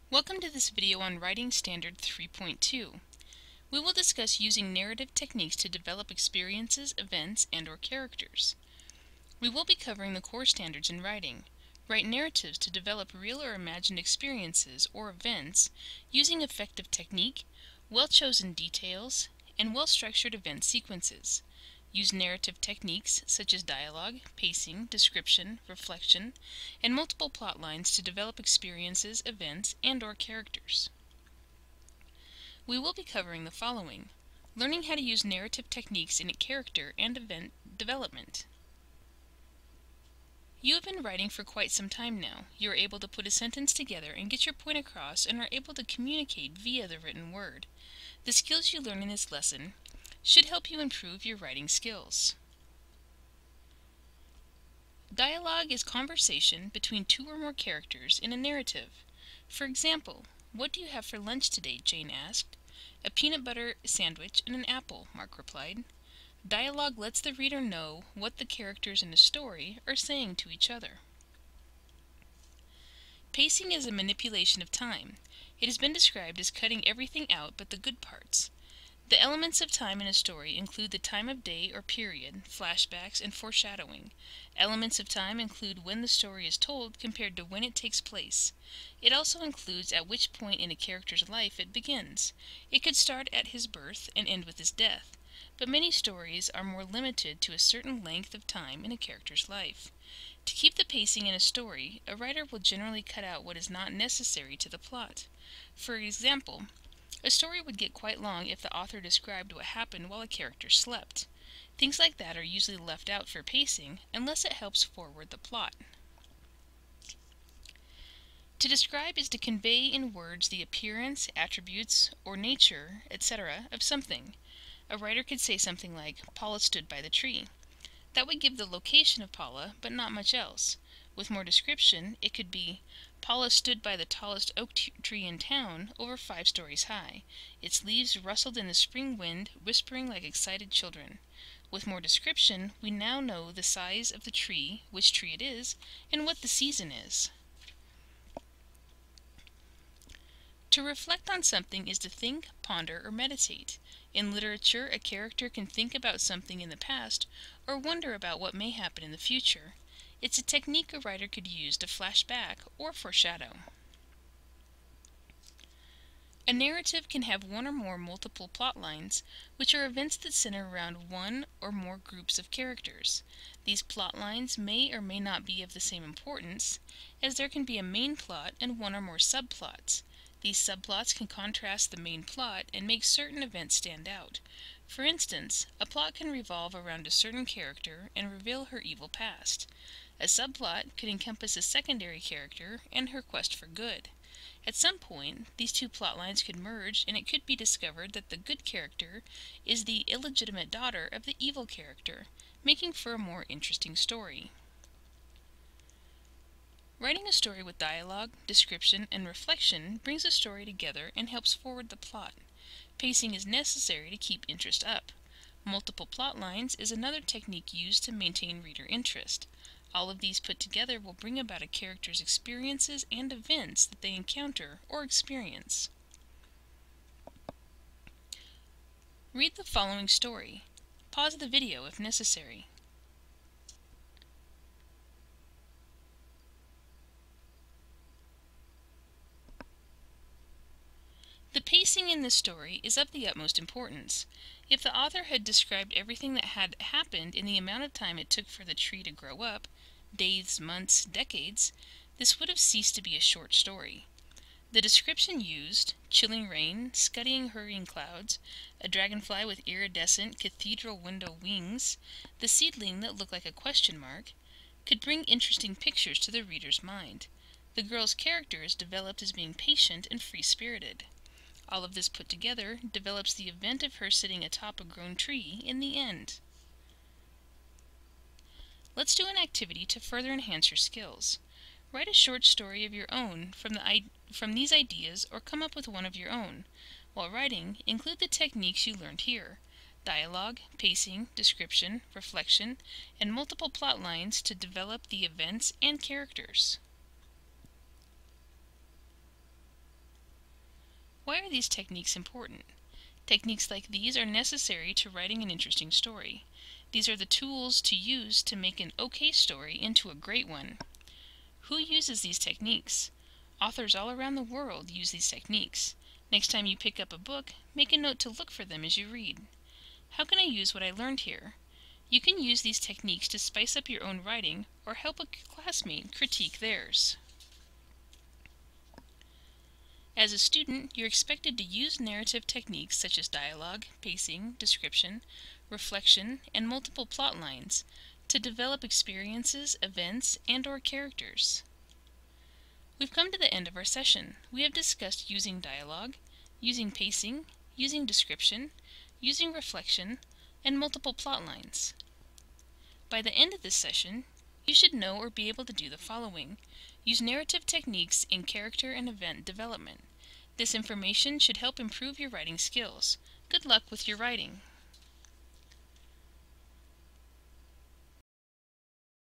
Welcome to this video on Writing Standard 3.2. We will discuss using narrative techniques to develop experiences, events, and/or characters. We will be covering the core standards in writing. Write narratives to develop real or imagined experiences or events using effective technique, well-chosen details, and well-structured event sequences. Use narrative techniques such as dialogue, pacing, description, reflection, and multiple plot lines to develop experiences, events, and/or characters. We will be covering the following: learning how to use narrative techniques in character and event development. You have been writing for quite some time now. You are able to put a sentence together and get your point across and are able to communicate via the written word. The skills you learn in this lesson should help you improve your writing skills. Dialogue is conversation between two or more characters in a narrative. For example, "What do you have for lunch today?" Jane asked. "A peanut butter sandwich and an apple," Mark replied. Dialogue lets the reader know what the characters in a story are saying to each other. Pacing is a manipulation of time. It has been described as cutting everything out but the good parts. The elements of time in a story include the time of day or period, flashbacks, and foreshadowing. Elements of time include when the story is told compared to when it takes place. It also includes at which point in a character's life it begins. It could start at his birth and end with his death, but many stories are more limited to a certain length of time in a character's life. To keep the pacing in a story, a writer will generally cut out what is not necessary to the plot. For example, a story would get quite long if the author described what happened while a character slept. Things like that are usually left out for pacing unless it helps forward the plot. To describe is to convey in words the appearance, attributes, or nature, etc. of something. A writer could say something like, "Paula stood by the tree." That would give the location of Paula, but not much else. With more description, it could be, "Paula stood by the tallest oak tree in town, over 5 stories high. Its leaves rustled in the spring wind, whispering like excited children." With more description, we now know the size of the tree, which tree it is, and what the season is. To reflect on something is to think, ponder, or meditate. In literature, a character can think about something in the past or wonder about what may happen in the future. It's a technique a writer could use to flash back or foreshadow. A narrative can have one or more multiple plot lines, which are events that center around one or more groups of characters. These plot lines may or may not be of the same importance, as there can be a main plot and one or more subplots. These subplots can contrast the main plot and make certain events stand out. For instance, a plot can revolve around a certain character and reveal her evil past. A subplot could encompass a secondary character and her quest for good. At some point, these two plot lines could merge and it could be discovered that the good character is the illegitimate daughter of the evil character, making for a more interesting story. Writing a story with dialogue, description, and reflection brings a story together and helps forward the plot. Pacing is necessary to keep interest up. Multiple plot lines is another technique used to maintain reader interest. All of these put together will bring about a character's experiences and events that they encounter or experience. Read the following story. Pause the video if necessary. The pacing in this story is of the utmost importance. If the author had described everything that had happened in the amount of time it took for the tree to grow up, days, months, decades, this would have ceased to be a short story. The description used, chilling rain, scudding hurrying clouds, a dragonfly with iridescent cathedral window wings, the seedling that looked like a question mark, could bring interesting pictures to the reader's mind. The girl's character is developed as being patient and free-spirited. All of this put together develops the event of her sitting atop a grown tree in the end. Let's do an activity to further enhance your skills. Write a short story of your own from these ideas or come up with one of your own. While writing, include the techniques you learned here: dialogue, pacing, description, reflection, and multiple plot lines to develop the events and characters. Why are these techniques important? Techniques like these are necessary to writing an interesting story. These are the tools to use to make an okay story into a great one. Who uses these techniques? Authors all around the world use these techniques. Next time you pick up a book, make a note to look for them as you read. How can I use what I learned here? You can use these techniques to spice up your own writing or help a classmate critique theirs. As a student, you're expected to use narrative techniques such as dialogue, pacing, description, reflection, and multiple plot lines to develop experiences, events, and/or characters. We've come to the end of our session. We have discussed using dialogue, using pacing, using description, using reflection, and multiple plot lines. By the end of this session, you should know or be able to do the following. Use narrative techniques in character and event development. This information should help improve your writing skills. Good luck with your writing!